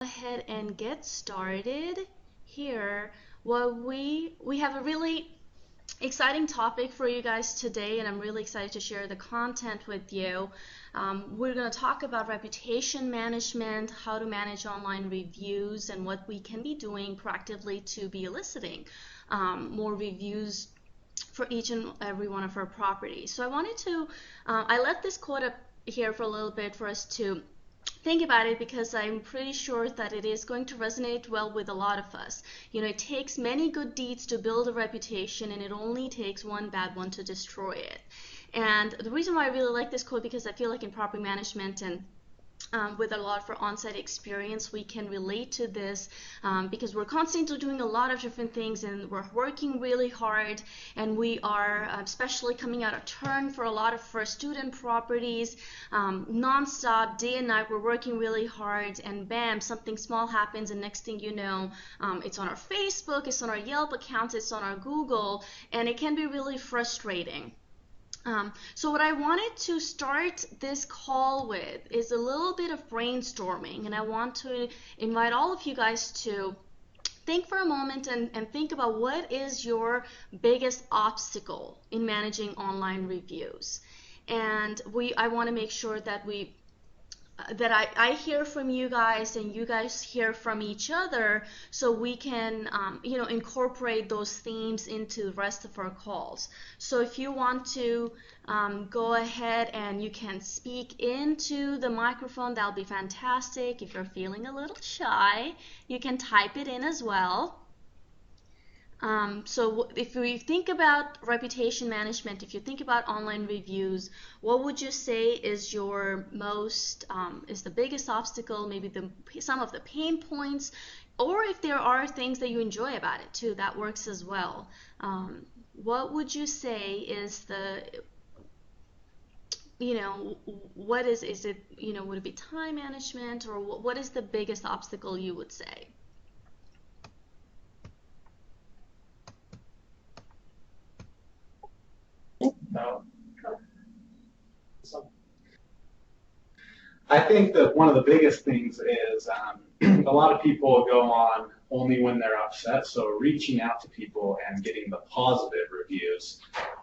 Ahead and get started here. Well, we have a really exciting topic for you guys today, and I'm really excited to share the content with you. We're going to talk about reputation management, how to manage online reviews, and what we can be doing proactively to be eliciting more reviews for each and every one of our properties. So I left this quote up here for a little bit for us to think about it, because I'm pretty sure that it is going to resonate well with a lot of us. It takes many good deeds to build a reputation, and it only takes one bad one to destroy it. And the reason why I really like this quote, because I feel like in property management and with a lot of our on-site experience, we can relate to this, because we're constantly doing a lot of different things, and we're working really hard, and we are especially coming out of turn for a lot of first student properties, non-stop, day and night. We're working really hard, and bam, something small happens, and next thing you know, it's on our Facebook, it's on our Yelp accounts, it's on our Google, and it can be really frustrating. So what I wanted to start this call with is a little bit of brainstorming, and I want to invite all of you guys to think for a moment and think about what is your biggest obstacle in managing online reviews. And I want to make sure that I hear from you guys and you guys hear from each other, so we can incorporate those themes into the rest of our calls. So if you want to go ahead and you can speak into the microphone, that'll be fantastic. If you're feeling a little shy, you can type it in as well. So if we think about reputation management, if you think about online reviews, what would you say is your is the biggest obstacle, maybe some of the pain points, or if there are things that you enjoy about it too, that works as well. What would you say is what is it, would it be time management, or what is the biggest obstacle you would say? No. I think that one of the biggest things is a lot of people go on only when they're upset. So reaching out to people and getting the positive reviews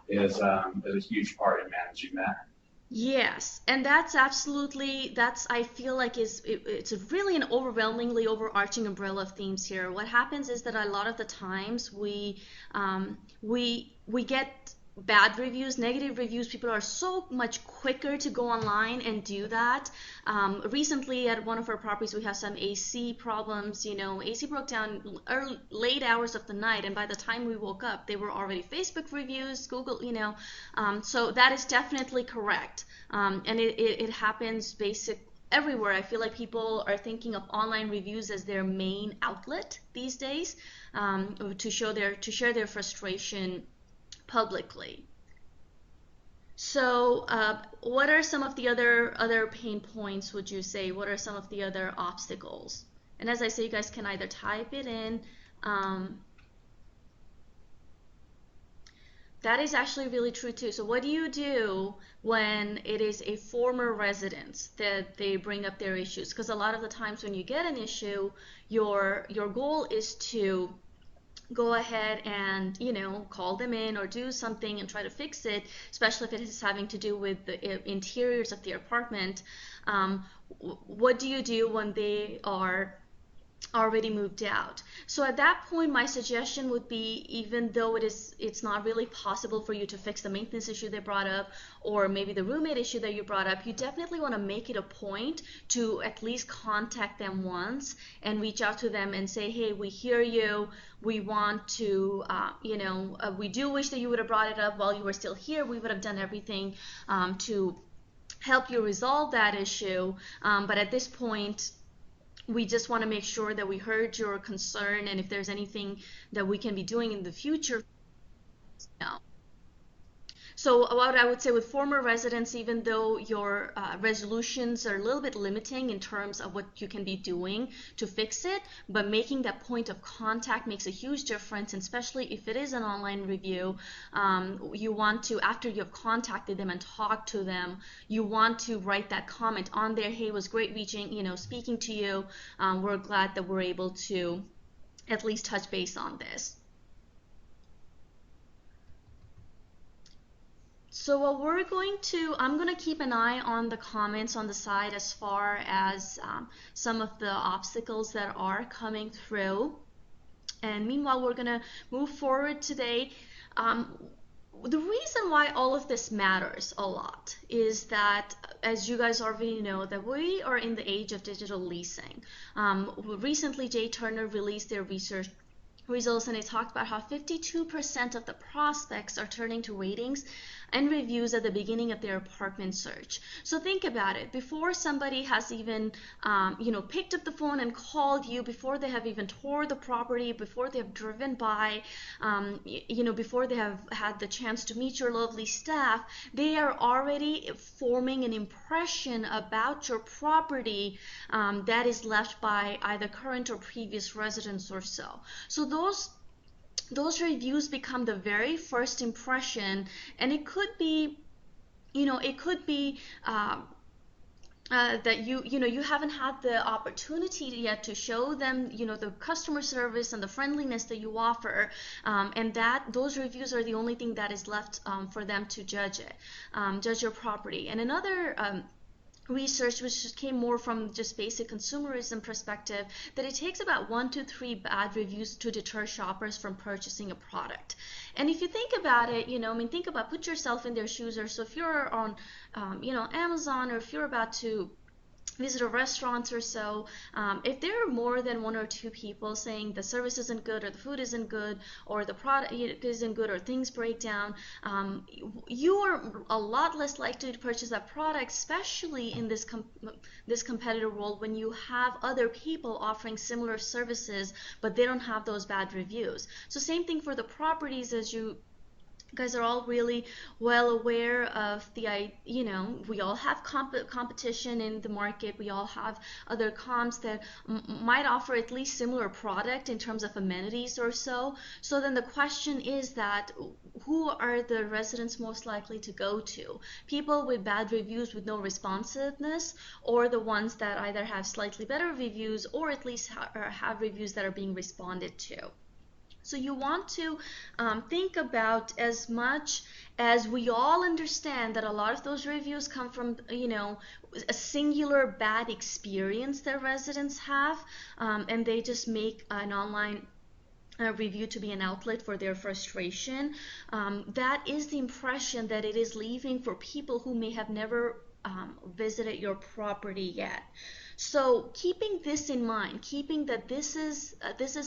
is a huge part in managing that. Yes, and that's absolutely, I feel like it's really an overwhelmingly overarching umbrella of themes here. What happens is that a lot of the times we get bad reviews, negative reviews. People are so much quicker to go online and do that. Recently at one of our properties, we have some AC problems. AC broke down late hours of the night, and by the time we woke up, they were already Facebook reviews, Google, so that is definitely correct. And it happens everywhere. I feel like people are thinking of online reviews as their main outlet these days, to share their frustration publicly. So what are some of the other pain points, would you say? What are some of the other obstacles? And as I say, you guys can either type it in. That is actually really true too. So what do you do when it is a former resident that they bring up their issues? Because a lot of the times when you get an issue, your goal is to go ahead and call them in or do something and try to fix it, especially if it is having to do with the interiors of the apartment. What do you do when they are already moved out? So at that point, my suggestion would be, even though it's not really possible for you to fix the maintenance issue they brought up, or maybe the roommate issue that you brought up, you definitely want to make it a point to at least contact them once and reach out to them and say, hey, we hear you. We want to, we do wish that you would have brought it up while you were still here. We would have done everything to help you resolve that issue. But at this point, we just want to make sure that we heard your concern, and if there's anything that we can be doing in the future, no. So what I would say with former residents, even though your resolutions are a little bit limiting in terms of what you can be doing to fix it, but making that point of contact makes a huge difference, and especially if it is an online review, you want to, after you've contacted them and talked to them, you want to write that comment on there, hey, it was great speaking to you. We're glad that we're able to at least touch base on this. So what I'm going to keep an eye on the comments on the side as far as some of the obstacles that are coming through. And meanwhile, we're going to move forward today. The reason why all of this matters a lot is that, as you guys already know, that we are in the age of digital leasing. Recently, Jay Turner released their research results, and they talked about how 52% of the prospects are turning to ratings and reviews at the beginning of their apartment search. So think about it. Before somebody has even picked up the phone and called you, before they have even toured the property, before they have driven by, before they have had the chance to meet your lovely staff, they are already forming an impression about your property that is left by either current or previous residents or so. So those reviews become the very first impression, and it could be that you haven't had the opportunity yet to show them the customer service and the friendliness that you offer, and that those reviews are the only thing that is left for them to judge your property. And another research, which came more from just basic consumerism perspective, that it takes about 1 to 3 bad reviews to deter shoppers from purchasing a product. And if you think about it, put yourself in their shoes. Or so if you're on Amazon, or if you're about to visit a restaurant or so, if there are more than 1 or 2 people saying the service isn't good, or the food isn't good, or the product isn't good, or things break down, you are a lot less likely to purchase that product, especially in this competitive world when you have other people offering similar services, but they don't have those bad reviews. So same thing for the properties. As you guys are all really well aware of we all have competition in the market. We all have other comps that might offer at least similar product in terms of amenities or so. So then the question is that who are the residents most likely to go to? People with bad reviews with no responsiveness, or the ones that either have slightly better reviews or at least have reviews that are being responded to? So you want to think about, as much as we all understand that a lot of those reviews come from, a singular bad experience that residents have, and they just make an online review to be an outlet for their frustration. That is the impression that it is leaving for people who may have never visited your property yet. So keeping this in mind, keeping that this is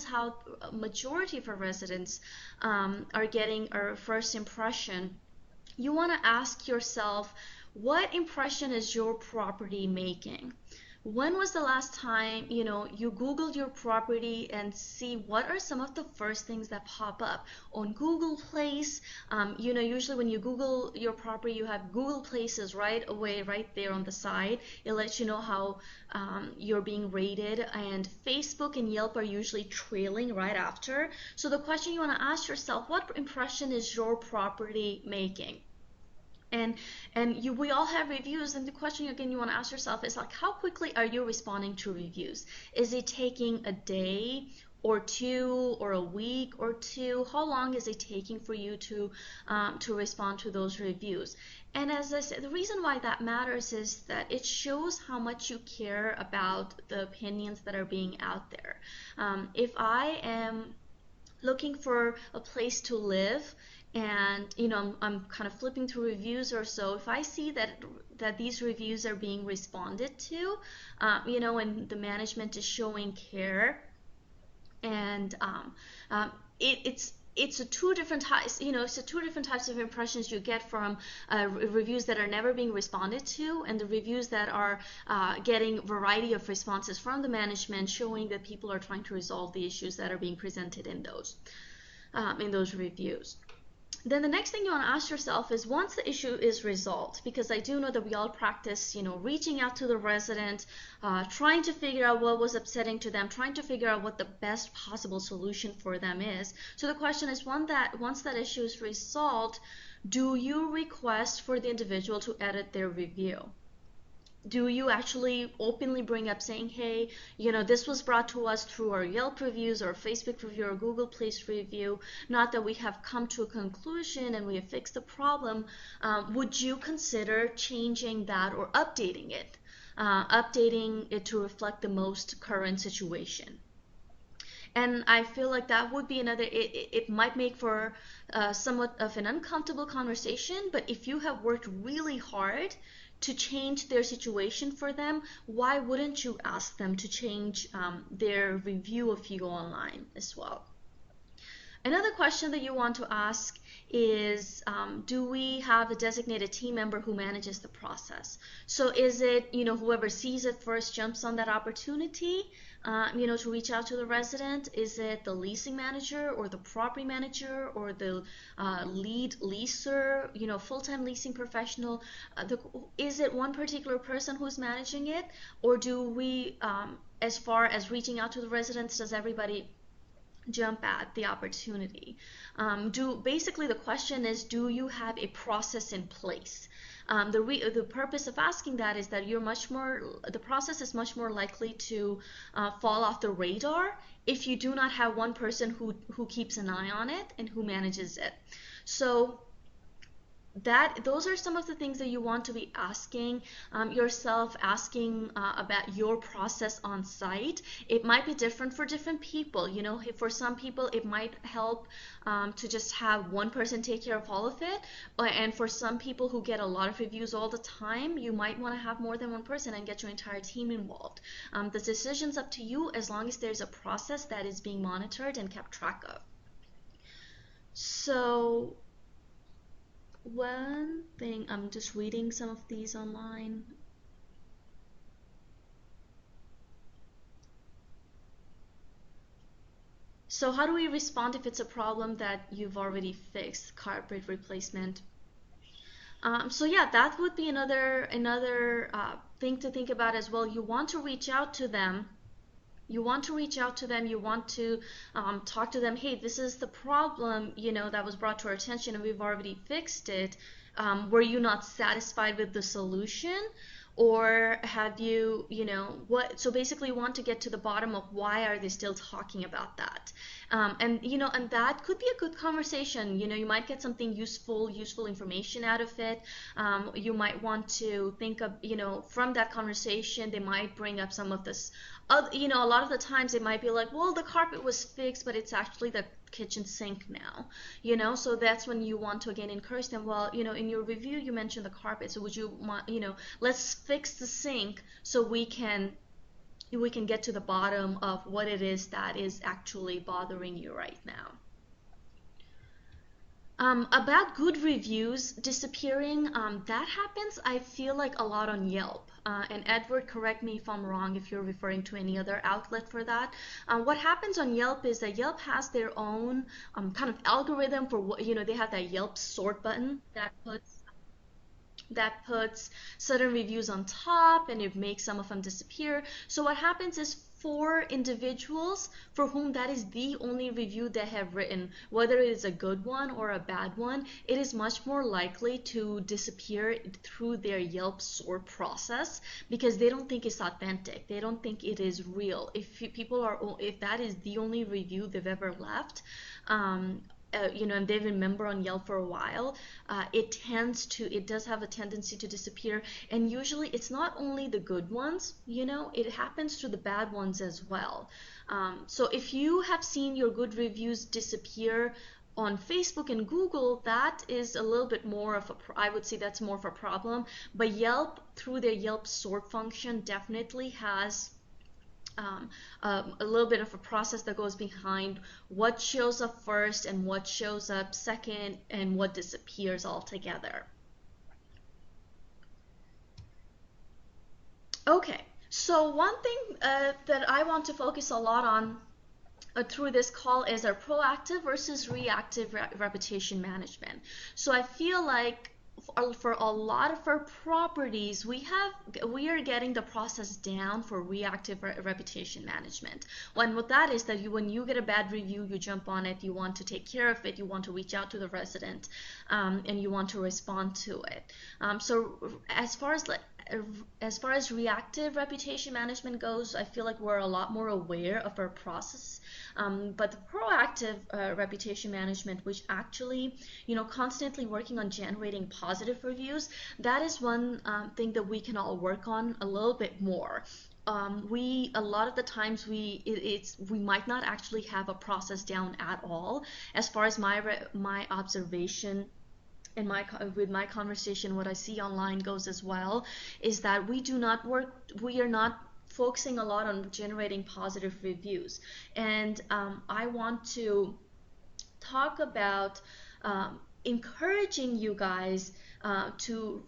how a majority of our residents are getting our first impression, you want to ask yourself, what impression is your property making? When was the last time you Googled your property and see what are some of the first things that pop up on Google Place? Usually when you Google your property, you have Google Places right away, right there on the side. It lets you know how you're being rated, and Facebook and Yelp are usually trailing right after. So the question you want to ask yourself, what impression is your property making? And we all have reviews, and the question again you want to ask yourself is, like, how quickly are you responding to reviews? Is it taking a day or 2, or a week or 2? How long is it taking for you to respond to those reviews? And as I said, the reason why that matters is that it shows how much you care about the opinions that are being out there. If I am looking for a place to live, and I'm kind of flipping through reviews or so, if I see that these reviews are being responded to, and the management is showing care, and it's a two different types, it's a 2 different types of impressions you get from reviews that are never being responded to, and the reviews that are getting variety of responses from the management, showing that people are trying to resolve the issues that are being presented in those reviews. Then the next thing you want to ask yourself is, once the issue is resolved, because I do know that we all practice, reaching out to the resident, trying to figure out what was upsetting to them, trying to figure out what the best possible solution for them is. So the question is, once that issue is resolved, do you request for the individual to edit their review? Do you actually openly bring up saying, hey, this was brought to us through our Yelp reviews or Facebook review or Google Place review, not that we have come to a conclusion and we have fixed the problem. Would you consider changing that or updating it to reflect the most current situation? And I feel like that would be it might make for somewhat of an uncomfortable conversation, but if you have worked really hard to change their situation for them, why wouldn't you ask them to change their review of you online as well? Another question that you want to ask is, do we have a designated team member who manages the process? So is it, whoever sees it first jumps on that opportunity, to reach out to the resident? Is it the leasing manager or the property manager or the lead leaser, full-time leasing professional? Is it one particular person who's managing it? Or do we, as far as reaching out to the residents, does everybody jump at the opportunity? Basically the question is, do you have a process in place? The purpose of asking that is that the process is much more likely to fall off the radar if you do not have one person who keeps an eye on it and who manages it. So those are some of the things that you want to be asking yourself, asking about your process on site. It might be different for different people. For some people it might help to just have one person take care of all of it, and for some people who get a lot of reviews all the time, you might want to have more than one person and get your entire team involved. The decision's up to you, as long as there's a process that is being monitored and kept track of. So one thing, I'm just reading some of these online. So how do we respond if it's a problem that you've already fixed, carpet replacement? So yeah, that would be another thing to think about as well. You want to reach out to them. You want to talk to them. Hey, this is the problem, that was brought to our attention and we've already fixed it. Were you not satisfied with the solution? Or have you, so basically you want to get to the bottom of why are they still talking about that? And that could be a good conversation. You might get something useful information out of it. You might want to think of, from that conversation, they might bring up some of this. A lot of the times it might be like, well, the carpet was fixed, but it's actually the kitchen sink now. So that's when you want to again encourage them. Well, in your review you mentioned the carpet, so would you want, let's fix the sink so we can get to the bottom of what it is that is actually bothering you right now. About good reviews disappearing, that happens, I feel like, a lot on Yelp. And Edward, correct me if I'm wrong if you're referring to any other outlet for that. What happens on Yelp is that Yelp has their own kind of algorithm for what, they have that Yelp sort button that puts certain reviews on top and it makes some of them disappear. So what happens is, for individuals for whom that is the only review they have written, whether it is a good one or a bad one, it is much more likely to disappear through their Yelp sort process because they don't think it's authentic. They don't think it is real. If that is the only review they've ever left, and they've been a member on Yelp for a while, it does have a tendency to disappear. And usually it's not only the good ones, it happens to the bad ones as well. So if you have seen your good reviews disappear on Facebook and Google, that is a little bit more of I would say that's more of a problem. But Yelp, through their Yelp sort function, definitely has a little bit of a process that goes behind what shows up first and what shows up second and what disappears altogether. Okay, so one thing that I want to focus a lot on through this call is our proactive versus reactive reputation management. So I feel like for a lot of our properties, we are getting the process down for reactive reputation management. When what that is that when you get a bad review, you jump on it, you want to take care of it, you want to reach out to the resident, and you want to respond to it. So as far as reactive reputation management goes, I feel like we're a lot more aware of our process. But the proactive reputation management, which actually, constantly working on generating positive reviews, that is one thing that we can all work on a little bit more. We a lot of the times we might not actually have a process down at all. As far as my observation in with my conversation, what I see online goes as well, is that we are not focusing a lot on generating positive reviews. And I want to talk about encouraging you guys to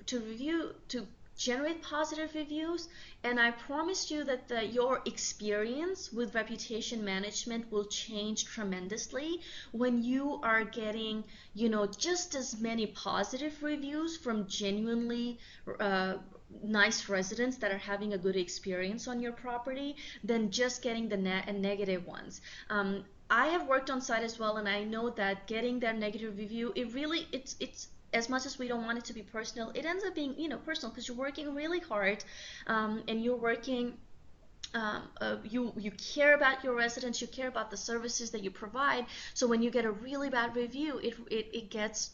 generate positive reviews. And I promise you that your experience with reputation management will change tremendously when you are getting, just as many positive reviews from genuinely nice residents that are having a good experience on your property than just getting the negative ones. I have worked on site as well, and I know that getting that negative review, it's as much as we don't want it to be personal, it ends up being personal, because you're working really hard, and you're working. You care about your residents, you care about the services that you provide. So when you get a really bad review, it gets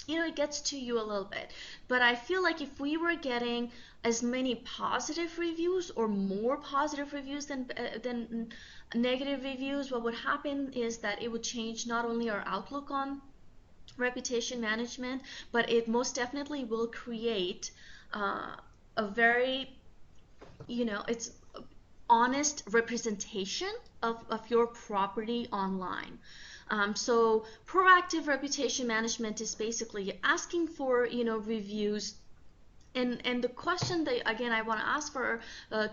it gets to you a little bit. But I feel like if we were getting as many positive reviews or more positive reviews than negative reviews, what would happen is that it would change not only our outlook on reputation management, but it most definitely will create a very, it's honest representation of your property online. So proactive reputation management is basically asking for, reviews. And the question that, again, I want to ask for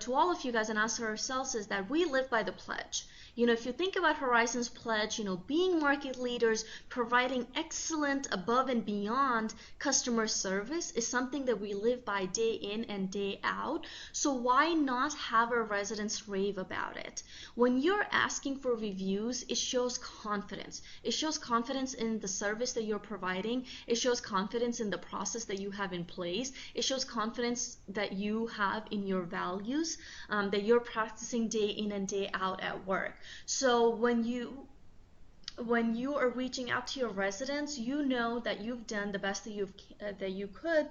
to all of you guys and ask for ourselves is that we live by the pledge. If you think about Horizon's pledge, being market leaders, providing excellent above and beyond customer service is something that we live by day in and day out. So why not have our residents rave about it? When you're asking for reviews, it shows confidence. It shows confidence in the service that you're providing. It shows confidence in the process that you have in place. It shows confidence that you have in your values, that you're practicing day in and day out at work. So when you are reaching out to your residents, you know that you've done the best that you could,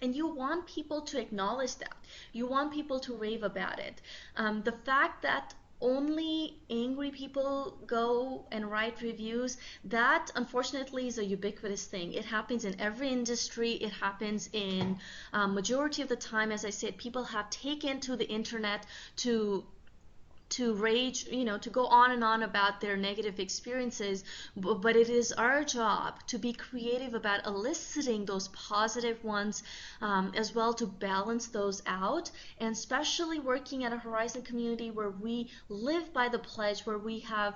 and you want people to acknowledge that. You want people to rave about it. The fact that only angry people go and write reviews, that unfortunately is a ubiquitous thing. It happens in every industry. It happens in majority of the time. As I said, people have taken to the internet to rage, to go on and on about their negative experiences, but it is our job to be creative about eliciting those positive ones, as well, to balance those out. And especially working at a Horizon community where we live by the pledge, where we have,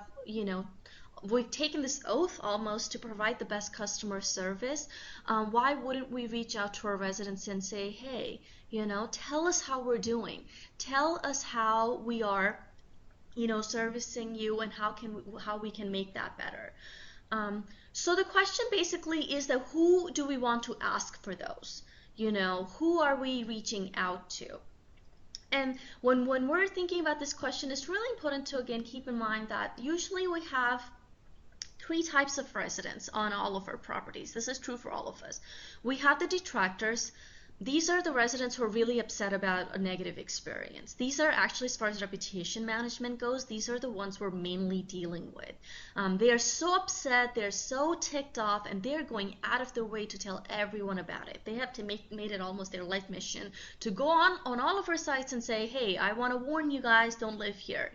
we've taken this oath almost to provide the best customer service. Why wouldn't we reach out to our residents and say, hey, tell us how we're doing, tell us how we are servicing you, and how we can make that better. So the question basically is that who do we want to ask for those? Who are we reaching out to? And when we're thinking about this question, it's really important to, again, keep in mind that usually we have three types of residents on all of our properties. This is true for all of us. We have the detractors. These are the residents who are really upset about a negative experience. These are actually, as far as reputation management goes, these are the ones we're mainly dealing with. They are so upset, they're so ticked off, and they're going out of their way to tell everyone about it. They have to made it almost their life mission to go on all of our sites and say, hey, I want to warn you guys, don't live here,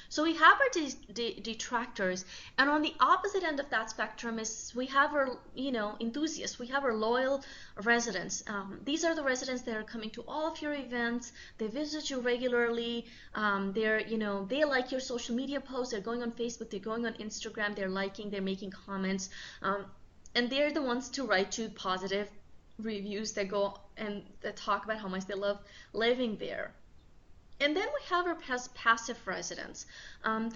So we have our detractors, and on the opposite end of that spectrum is we have our, enthusiasts. We have our loyal residents. these are the residents that are coming to all of your events. They visit you regularly. They like your social media posts. They're going on Facebook. They're going on Instagram. They're liking. They're making comments, and they're the ones to write you positive reviews that go and that talk about how much they love living there. And then we have our passive residents.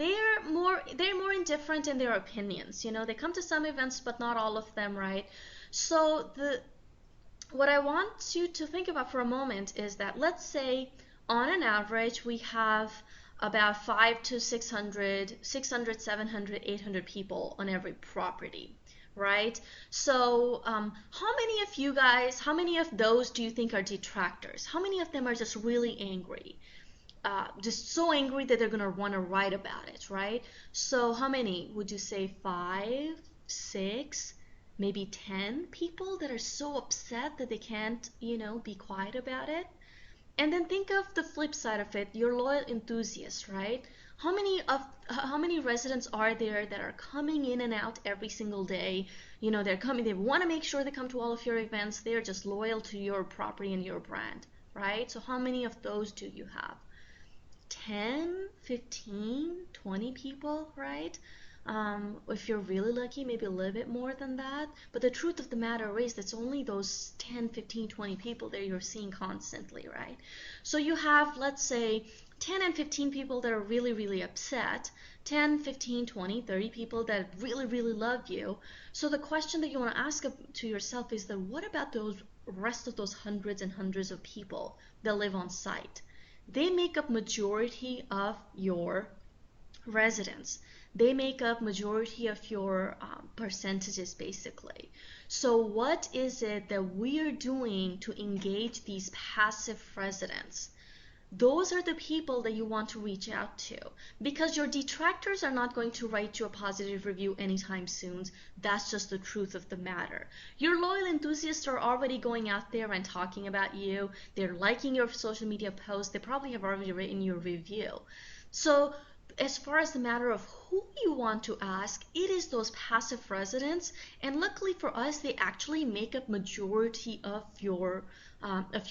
They're more indifferent in their opinions. They come to some events, but not all of them, right? So what I want you to think about for a moment is that, let's say on an average we have about 5 to 600, 600, 700, 800 people on every property, right? So how many of those do you think are detractors? How many of them are just really angry? Just so angry that they're going to want to write about it, right? So how many would you say? 5, 6, maybe 10 people that are so upset that they can't, be quiet about it? And then think of the flip side of it, your loyal enthusiasts, right? How many residents are there that are coming in and out every single day? They're coming, they want to make sure they come to all of your events. They're just loyal to your property and your brand, right? So how many of those do you have? 10, 15, 20 people, right? If you're really lucky, maybe a little bit more than that. But the truth of the matter is that's only those 10, 15, 20 people that you're seeing constantly, right? So you have, let's say, 10 and 15 people that are really, really upset, 10, 15, 20, 30 people that really, really love you. So the question that you want to ask to yourself is that what about those rest of those hundreds and hundreds of people that live on site? They make up majority of your residents. They make up majority of your percentages, basically. So what is it that we are doing to engage these passive residents? Those are the people that you want to reach out to, because your detractors are not going to write you a positive review anytime soon. That's just the truth of the matter. Your loyal enthusiasts are already going out there and talking about you. They're liking your social media posts. They probably have already written your review. So as far as the matter of who you want to ask, it is those passive residents, and luckily for us, they actually make up majority of your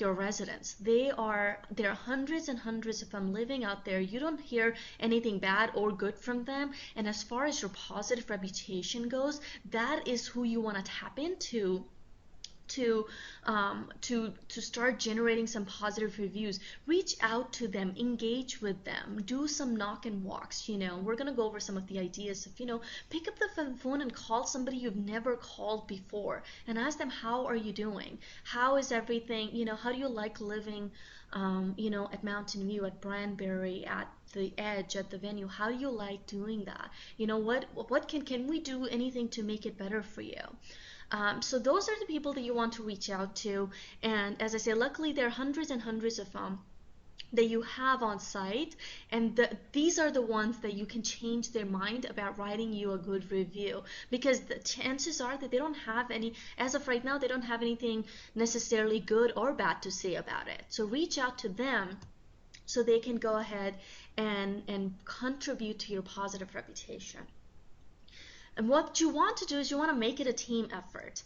residents. There are hundreds and hundreds of them living out there. You don't hear anything bad or good from them, and as far as your positive reputation goes, that is who you want to tap into to start generating some positive reviews. Reach out to them, engage with them, do some knock and walks. We're gonna go over some of the ideas of, pick up the phone and call somebody you've never called before and ask them, how are you doing? How is everything? How do you like living at Mountain View, at Branbury, at the Edge, at the venue? How do you like doing that? What can we do anything to make it better for you? So those are the people that you want to reach out to. And as I say, luckily there are hundreds and hundreds of that you have on site, and these are the ones that you can change their mind about writing you a good review, because the chances are that they don't have any, as of right now, they don't have anything necessarily good or bad to say about it. So reach out to them so they can go ahead and contribute to your positive reputation. And what you want to do is you want to make it a team effort.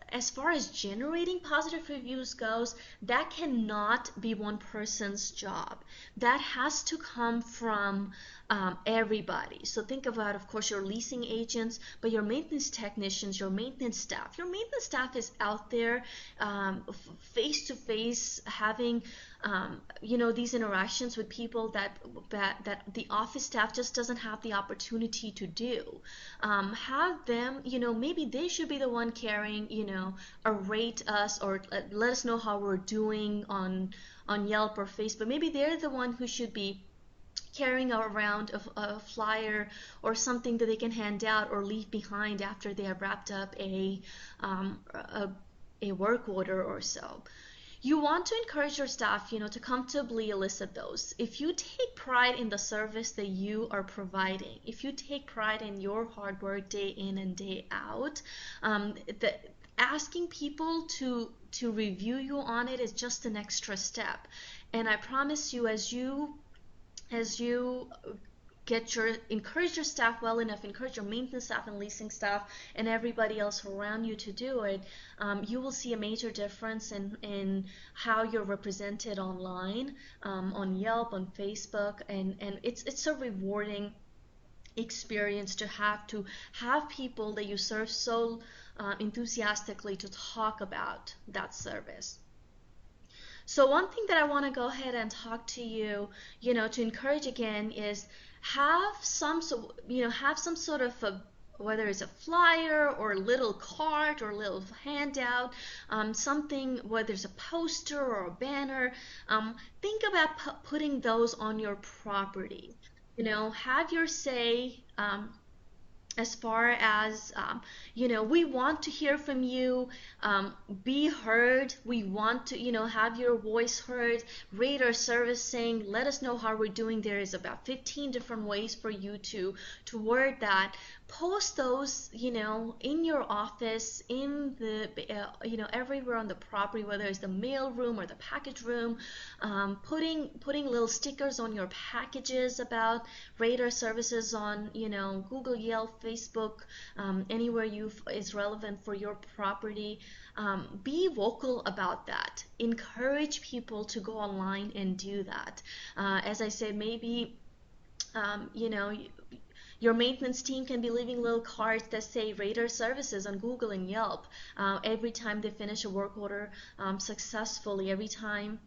As far as generating positive reviews goes, that cannot be one person's job. That has to come from everybody. So think about, of course, your leasing agents, but your maintenance technicians, your maintenance staff. Your maintenance staff is out there face to face having these interactions with people that the office staff just doesn't have the opportunity to do. Have them, maybe they should be the one carrying, rate us or let us know how we're doing on Yelp or Facebook. Maybe they're the one who should be carrying around a flyer or something that they can hand out or leave behind after they have wrapped up a work order or so. You want to encourage your staff, to comfortably elicit those. If you take pride in the service that you are providing, if you take pride in your hard work day in and day out, asking people to review you on it is just an extra step. And I promise you, as you encourage your staff well enough, encourage your maintenance staff and leasing staff and everybody else around you to do it, you will see a major difference in how you're represented online, on Yelp, on Facebook, and it's a rewarding experience to have people that you serve so enthusiastically to talk about that service. So one thing that I want to go ahead and talk to you, to encourage again is have some sort of whether it's a flyer or a little card or a little handout, something, whether it's a poster or a banner, think about putting those on your property. Have your say, as far as, we want to hear from you, be heard. We want to, have your voice heard. Rate our servicing. Let us know how we're doing. There is about 15 different ways for you to word that. Post those, in your office, in the, everywhere on the property, whether it's the mail room or the package room, putting little stickers on your packages about rate our services on, Google, Yelp, Facebook, anywhere is relevant for your property. Be vocal about that. Encourage people to go online and do that. As I said, maybe, your maintenance team can be leaving little cards that say rate our services on Google and Yelp every time they finish a work order successfully, every time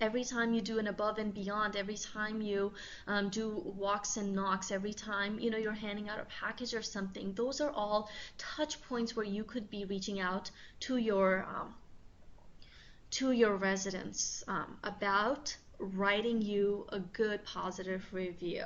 you do an above and beyond, every time you do walks and knocks, every time you're handing out a package or something. Those are all touch points where you could be reaching out to your residents about writing you a good positive review.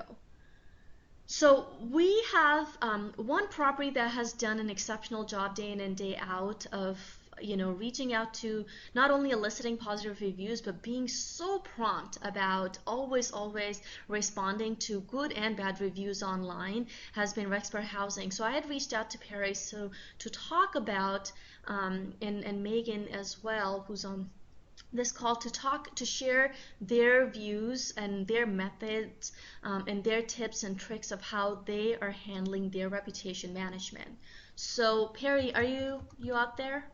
So we have one property that has done an exceptional job day in and day out of reaching out to not only eliciting positive reviews, but being so prompt about always responding to good and bad reviews online, has been Rexburg Housing. So I had reached out to Perry to talk about, and Megan as well, who's on this call, to share their views and their methods, and their tips and tricks of how they are handling their reputation management. So Perry, are you out there?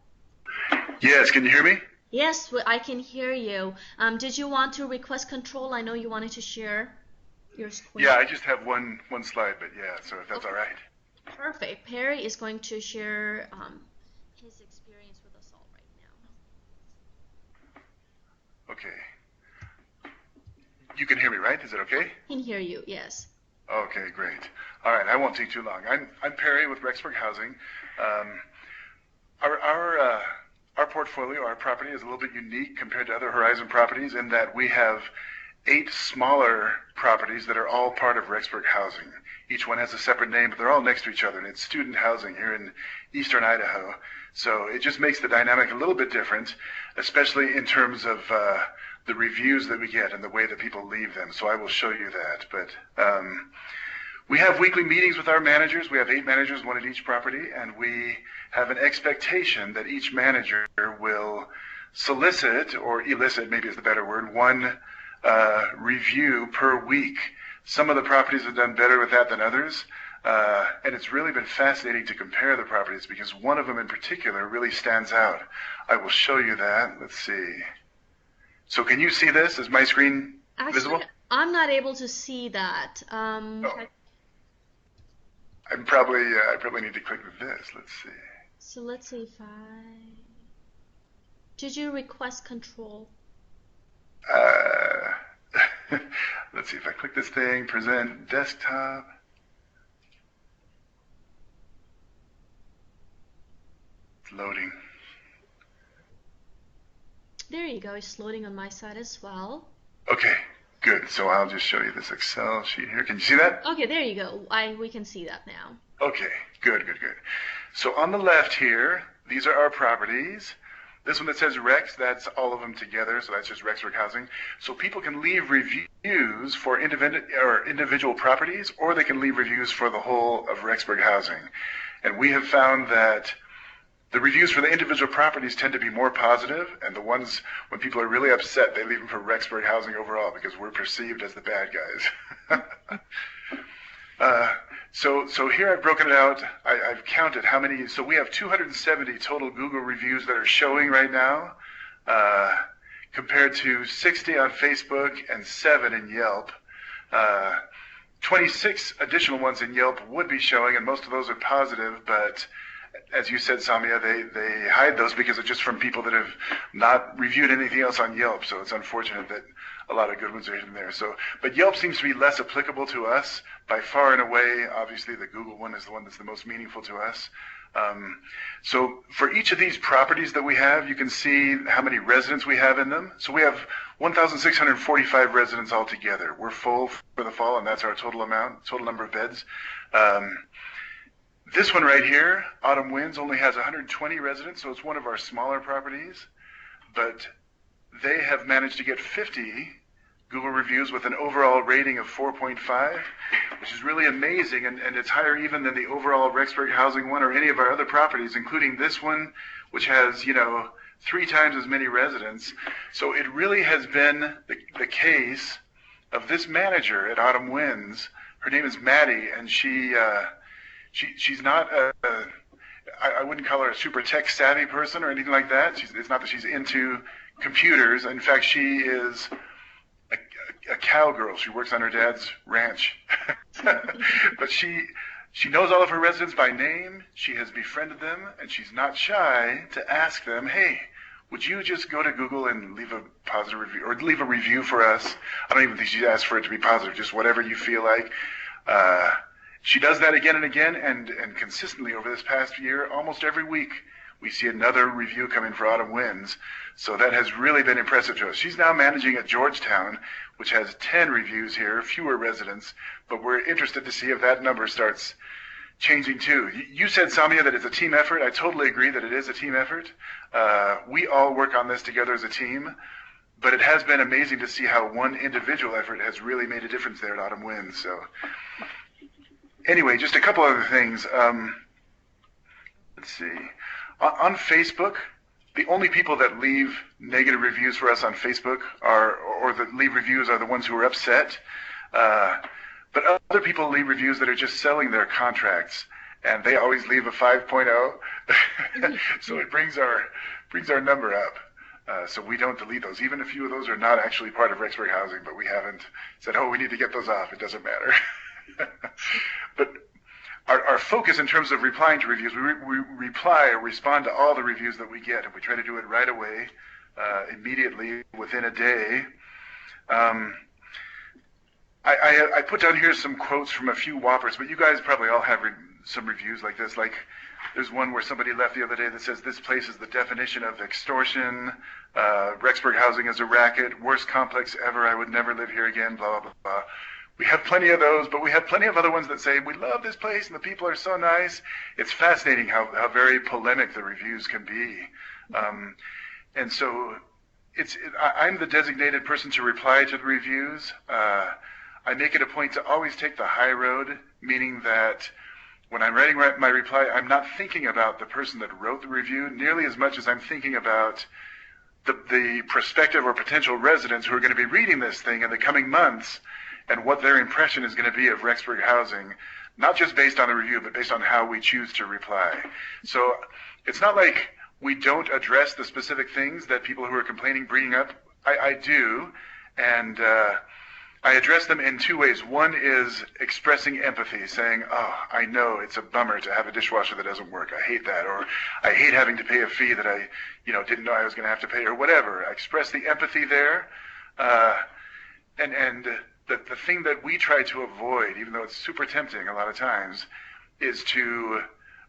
Yes, can you hear me? Yes, I can hear you. Did you want to request control? I know you wanted to share your screen. Yeah, I just have one slide, but yeah, so if that's all right. Perfect. Perry is going to share his experience with us all right now. Okay. You can hear me, right? Is it okay? I can hear you, yes. Okay, great. All right, I won't take too long. I'm Perry with Rexburg Housing. Our portfolio, our property, is a little bit unique compared to other Horizon properties in that we have 8 smaller properties that are all part of Rexburg Housing. Each one has a separate name, but they're all next to each other, and it's student housing here in eastern Idaho. So it just makes the dynamic a little bit different, especially in terms of the reviews that we get and the way that people leave them. So I will show you that. But we have weekly meetings with our managers. We have 8 managers, one at each property, and we have an expectation that each manager will solicit, or elicit, maybe is the better word, one review per week. Some of the properties have done better with that than others, and it's really been fascinating to compare the properties because one of them in particular really stands out. I will show you that. Let's see. So can you see this? Is my screen visible? I'm not able to see that. Oh. I probably need to click this. Let's see. So let's see if did you request control? Let's see if I click this thing, present desktop. It's loading. There you go. It's loading on my side as well. Okay, good. So I'll just show you this Excel sheet here. Can you see that? Okay, there you go. We can see that now. Okay, good. So on the left here, these are our properties. This one that says Rex, that's all of them together, so that's just Rexburg Housing. So people can leave reviews for individual properties, or they can leave reviews for the whole of Rexburg Housing. And we have found that The reviews for the individual properties tend to be more positive, and the ones when people are really upset, they leave them for Rexburg Housing overall because we're perceived as the bad guys. So here I've broken it out. I've counted how many. So we have 270 total Google reviews that are showing right now, compared to 60 on Facebook and 7 in Yelp. 26 additional ones in Yelp would be showing, and most of those are positive, but as you said, Samia, they hide those because it's just from people that have not reviewed anything else on Yelp, so it's unfortunate that a lot of good ones are in there. But Yelp seems to be less applicable to us by far and away. Obviously, the Google one is the one that's the most meaningful to us. So for each of these properties that we have, you can see how many residents we have in them. So we have 1,645 residents altogether. We're full for the fall, and that's our total number of beds. This one right here, Autumn Winds, only has 120 residents, so it's one of our smaller properties. But they have managed to get 50 Google reviews with an overall rating of 4.5, which is really amazing, and it's higher even than the overall Rexburg Housing one or any of our other properties, including this one, which has, 3 times as many residents. So it really has been the case of this manager at Autumn Winds. Her name is Maddie, and she's not I wouldn't call her a super tech savvy person or anything like that. It's not that she's into computers. In fact, she is a cowgirl. She works on her dad's ranch. But she knows all of her residents by name. She has befriended them, and she's not shy to ask them, hey, would you just go to Google and leave a positive review, or leave a review for us? I don't even think she asked for it to be positive, just whatever you feel like. She does that again and again, and consistently over this past year, almost every week, we see another review coming for Autumn Winds. So that has really been impressive to us. She's now managing at Georgetown, which has 10 reviews here, fewer residents, but we're interested to see if that number starts changing too. You said, Samia, that it's a team effort. I totally agree that it is a team effort. We all work on this together as a team, but it has been amazing to see how one individual effort has really made a difference there at Autumn Winds. So anyway, just a couple other things. Let's see. On Facebook, the only people that leave negative reviews for us on Facebook or that leave reviews are the ones who are upset. But other people leave reviews that are just selling their contracts, and they always leave a 5.0. So it brings our number up. So we don't delete those. Even a few of those are not actually part of Rexburg Housing, but we haven't said, oh, we need to get those off. It doesn't matter. But our focus in terms of replying to reviews, we reply or respond to all the reviews that we get, and we try to do it right away, immediately, within a day. I put down here some quotes from a few whoppers, but you guys probably all have some reviews like this. Like, there's one where somebody left the other day that says, this place is the definition of extortion, Rexburg Housing is a racket, worst complex ever, I would never live here again, blah, blah, blah, blah. We have plenty of those, but we have plenty of other ones that say, we love this place and the people are so nice. It's fascinating how very polemic the reviews can be. And so I'm the designated person to reply to the reviews. I make it a point to always take the high road, meaning that when I'm writing my reply, I'm not thinking about the person that wrote the review nearly as much as I'm thinking about the prospective or potential residents who are going to be reading this thing in the coming months, and what their impression is going to be of Rexburg Housing, not just based on the review, but based on how we choose to reply. So it's not like we don't address the specific things that people who are complaining bring up. I do, and I address them in two ways. One is expressing empathy, saying, oh, I know it's a bummer to have a dishwasher that doesn't work. I hate that. Or I hate having to pay a fee that I didn't know I was going to have to pay, or whatever. I express the empathy there. And the thing that we try to avoid, even though it's super tempting a lot of times, is to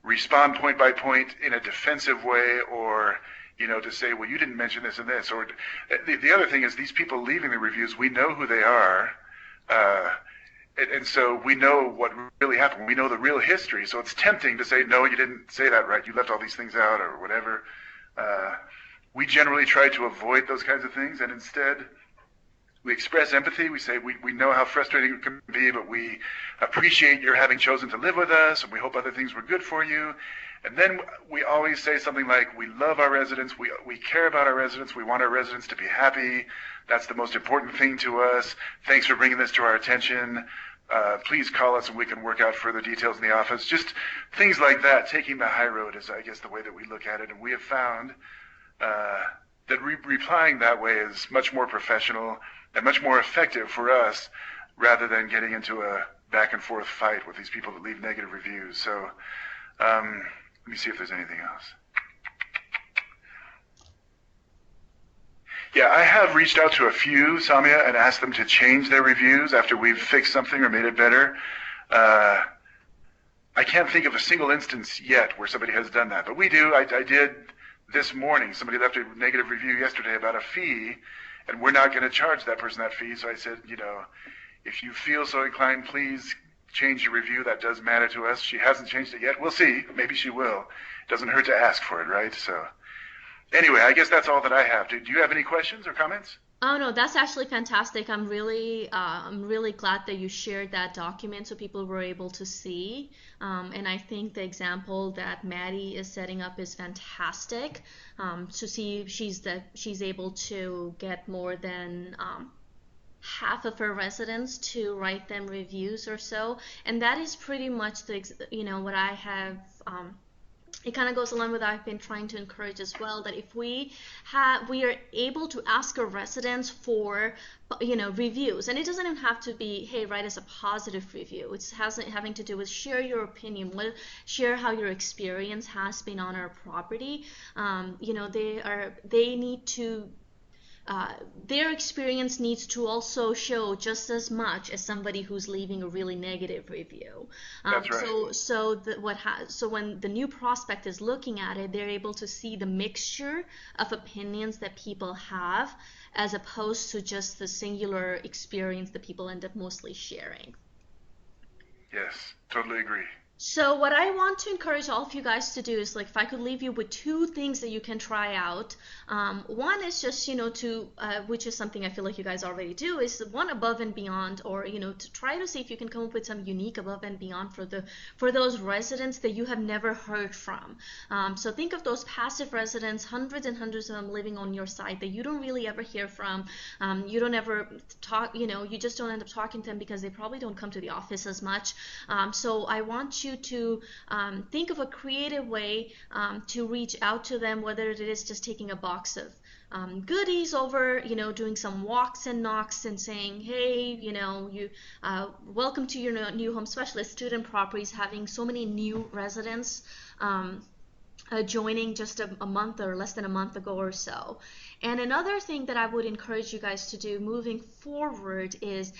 respond point by point in a defensive way, or to say, well, you didn't mention this and this. Or the other thing is, these people leaving the reviews, we know who they are, and so we know what really happened. We know the real history. So it's tempting to say, no, you didn't say that right. You left all these things out, or whatever. We generally try to avoid those kinds of things, and instead we express empathy. We say we know how frustrating it can be, but we appreciate your having chosen to live with us, and we hope other things were good for you. And then we always say something like, we love our residents, we care about our residents, we want our residents to be happy. That's the most important thing to us. Thanks for bringing this to our attention. Please call us and we can work out further details in the office. Just things like that. Taking the high road is, I guess, the way that we look at it. And we have found that replying that way is much more professional and much more effective for us, rather than getting into a back and forth fight with these people that leave negative reviews. So let me see if there's anything else. Yeah, I have reached out to a few, Samia, and asked them to change their reviews after we've fixed something or made it better. I can't think of a single instance yet where somebody has done that, but we do. I did this morning. Somebody left a negative review yesterday about a fee, and we're not going to charge that person that fee. So I said, if you feel so inclined, please change your review. That does matter to us. She hasn't changed it yet. We'll see. Maybe she will. It doesn't hurt to ask for it, right? So anyway, I guess that's all that I have. Do you have any questions or comments? Oh no, that's actually fantastic. I'm really glad that you shared that document so people were able to see. And I think the example that Maddie is setting up is fantastic. To see she's able to get more than half of her residents to write them reviews or so, and that is pretty much what I have. It kind of goes along with what I've been trying to encourage as well, that if we are able to ask our residents for reviews, and it doesn't even have to be, hey, write us a positive review. It's having to do with share your opinion, share how your experience has been on our property. They need to. Their experience needs to also show just as much as somebody who's leaving a really negative review. That's right. So when the new prospect is looking at it, they're able to see the mixture of opinions that people have, as opposed to just the singular experience that people end up mostly sharing. Yes, totally agree. So what I want to encourage all of you guys to do is, if I could leave you with two things that you can try out. One is just, which is something I feel like you guys already do, is one above and beyond, or, to try to see if you can come up with some unique above and beyond for those residents that you have never heard from. So think of those passive residents, hundreds and hundreds of them living on your site that you don't really ever hear from. You don't ever talk, you just don't end up talking to them because they probably don't come to the office as much. So I want you to think of a creative way to reach out to them, whether it is just taking a box of goodies over, doing some walks and knocks and saying, hey, welcome to your new home specialist. Student Properties having so many new residents joining just a month or less than a month ago or so. And another thing that I would encourage you guys to do moving forward is,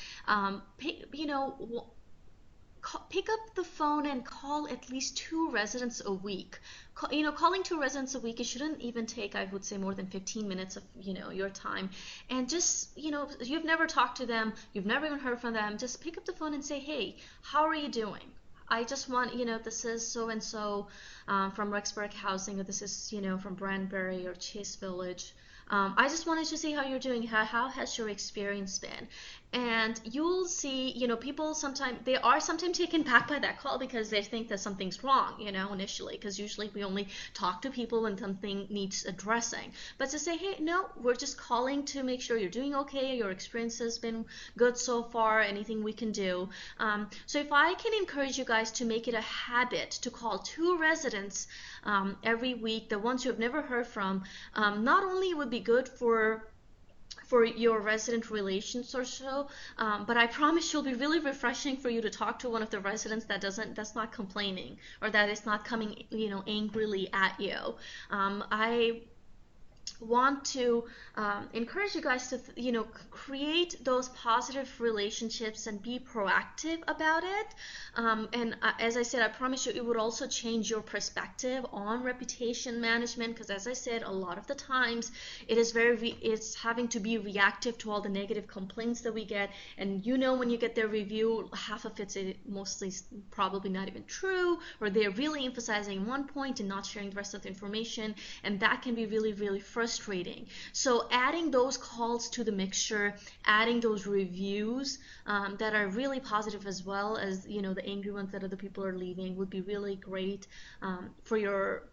pick up the phone and call at least 2 residents a week. Calling 2 residents a week, it shouldn't even take, I would say, more than 15 minutes of, your time. And just, you've never talked to them, you've never even heard from them, just pick up the phone and say, hey, how are you doing? I just want, this is so-and-so from Rexburg Housing, or this is, from Brandberry or Chase Village. I just wanted to see how you're doing. How has your experience been? And you'll see, people they are sometimes taken back by that call because they think that something's wrong, initially, because usually we only talk to people when something needs addressing. But to say, hey, no, we're just calling to make sure you're doing okay, your experience has been good so far, anything we can do. So if I can encourage you guys to make it a habit to call 2 residents every week, the ones you have never heard from, not only would be good for your resident relations or so, but I promise you'll be really refreshing for you to talk to one of the residents that's not complaining, or that is not coming angrily at you. I want to encourage you guys to create those positive relationships and be proactive about it, and as I said, I promise you it would also change your perspective on reputation management, because as I said, a lot of the times it's having to be reactive to all the negative complaints that we get, and when you get their review, half of it's mostly probably not even true, or they're really emphasizing one point and not sharing the rest of the information, and that can be really, really frustrating. So adding those calls to the mixture, adding those reviews that are really positive, as well as, you know, the angry ones that other people are leaving, would be really great for your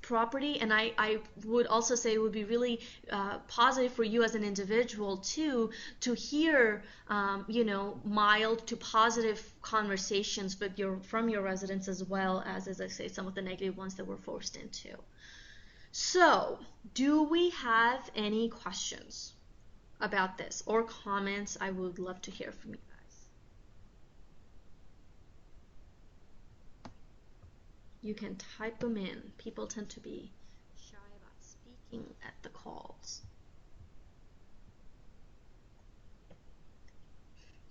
property. And I would also say it would be really positive for you as an individual too, to hear you know, mild to positive conversations with from your residents, as well as I say, some of the negative ones that we're forced into. So do we have any questions about this or comments? I would love to hear from you guys. You can type them in. People tend to be shy about speaking at the calls.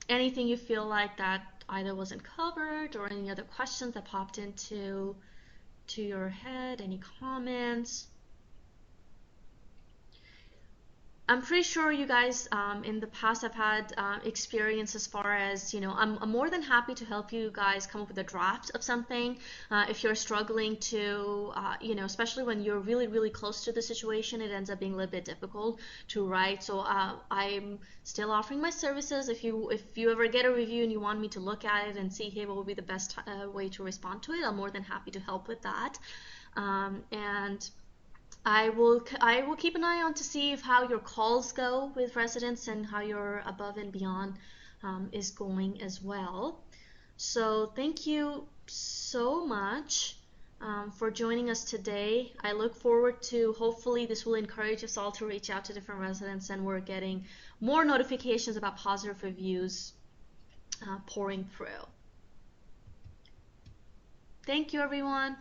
Anything you feel like that either wasn't covered, or any other questions that popped into your head, any comments? I'm pretty sure you guys in the past have had experience as far as, you know, I'm more than happy to help you guys come up with a draft of something if you're struggling to, you know, especially when you're really, really close to the situation, it ends up being a little bit difficult to write. So I'm still offering my services. If you ever get a review and you want me to look at it and see, hey, what would be the best way to respond to it, I'm more than happy to help with that. And I will keep an eye on to see if how your calls go with residents and how your above and beyond is going as well. So thank you so much for joining us today. I look forward to, hopefully this will encourage us all to reach out to different residents, and we're getting more notifications about positive reviews pouring through. Thank you, everyone.